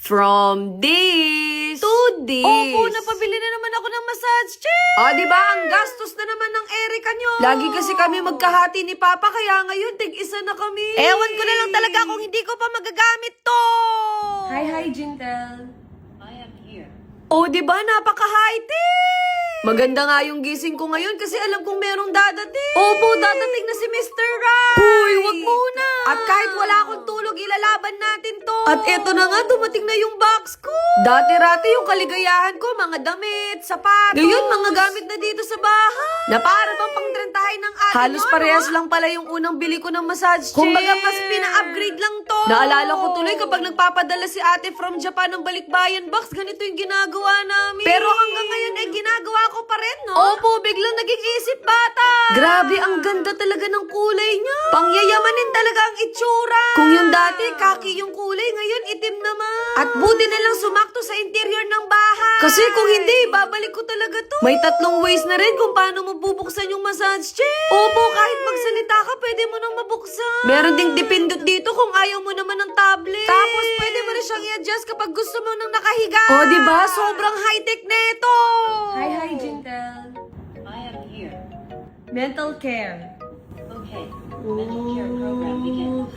From this to this. Opo, napabili na naman ako ng massage chair. Diba? Ang gastos na naman ng Erica nyo. Lagi kasi kami magkahati ni Papa, kaya ngayon tig-isa na kami. Ewan ko na lang talaga kung hindi ko pa magagamit to. Hi, Jintel. I am here. Diba? Napaka-high-tech! Maganda nga yung gising ko ngayon kasi alam kong merong dadating. Opo, dadating na si Mr. Right. Uy, wag muna. At kahit wala akong tulog, ilalaban natin to. At eto na nga, dumating na yung box ko. Dati-rati yung kaligayahan ko, mga damit, sapatos. Ngayon, mga gamit na dito sa bahay. Na para bang pangtrentahin ng atin. Halos parehas lang pala yung unang bili ko ng massage chair. Kumbaga, mas pina-upgrade lang to. Naalala ko tuloy kapag nagpapadala si ate from Japan ng balikbayan box, ganito yung ginagawa namin. Pero hanggang ngayon ay ginagawa ko pa rin, no? Opo, biglang naging isip bata. Grabe, ang ganda talaga ng kulay niya. Pangyayamanin talaga ang itsura. Kung yung dati, kaki yung kulay, ngayon itim naman. At buti na lang sumakto sa interior ng bahay. Kasi kung hindi, babalik ko talaga to. May 3 ways na rin kung paano mo bubuksan yung massage chair. Opo, kahit magsalita ka, pwede mo nang mabuksan. Meron ding dipindot dito kung ayaw mo naman ng tablet. Tapos, pwede mo rin siyang i-adjust kapag gusto mo nang nakahiga. Diba? Sobrang high-tech neto. Hi, Jintel. I am here. Mental care. Okay. Mental care program begins.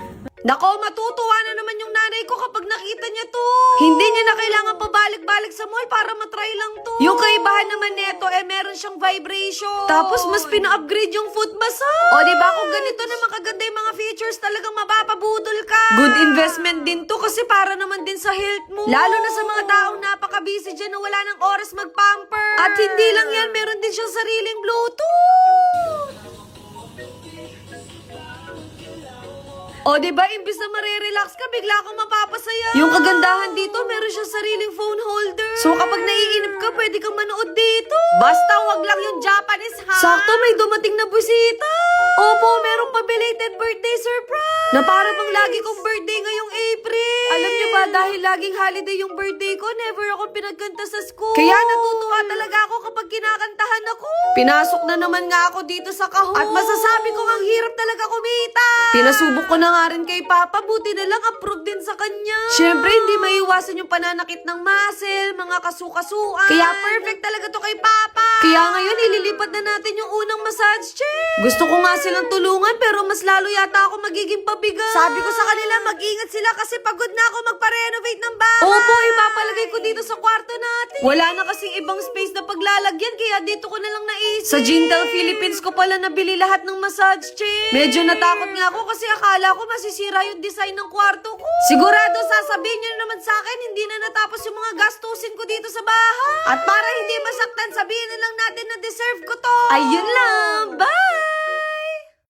Nako, matutuwa na naman yung nanay ko kapag nakita niya to. Hindi niya na kailangan pabalik-balik sa mall para matry lang to. Yung kaibahan naman neto, meron siyang vibration. Tapos, mas pina-upgrade yung foot massage. Diba? Kung ganito naman kaganda yung mga features, talagang mapapabudol ka. Good investment din to kasi para naman din sa health mo. Lalo na sa mga taong napaka-busy dyan na wala ng oras mag-pamper. At hindi lang yan, meron din siyang sariling Bluetooth. Diba? Imbis na marirelax ka, bigla kang mapapasaya. Yung kagandahan dito, meron siyang sariling phone holder. So kapag naiinip ka, pwede kang manood dito. Basta wag lang yung Japanese, ha? Sakto, may dumating na busita. Opo, meron pa belated birthday surprise. Na para bang lagi kong birthday ngayong April. Alam niyo ba, dahil laging holiday yung birthday ko, never ako pinagkanta sa school. Kaya natutuwa talaga ako kapag kinakantahan ako. Pinasok na naman nga ako dito sa kahon. At masasabi ko, ang hirap talaga kumita. Pinasubok ko na nga rin kay Papa, buti na lang approve din sa kanya. Siyempre, hindi maiwasan yung pananakit ng muscle, mga kasukasuan. Kaya perfect talaga to kay Papa. Kaya ngayon, ililipat na natin yung unang massage chair. Gusto ko nga silang tulungan, pero mas lalo yata ako magiging pabigat. Sabi ko sa kanila, mag-ingat sila kasi pagod na ako magpa-renovate ng bahay. Opo, ipapalagay ko dito sa kwarto natin. Wala na kasing ibang space na paglalagyan, kaya dito ko na lang naisip. Sa Jintel Philippines ko pala nabili lahat ng massage chair. Medyo natakot nga ako kasi akala ko masisira yung design ng kwarto ko. Sigurado sasabihin nyo naman sa akin, hindi na natapos yung mga gastusin ko dito sa bahay. At para hindi masaktan, sabihin na lang natin na deserve ko to. Ayun lang.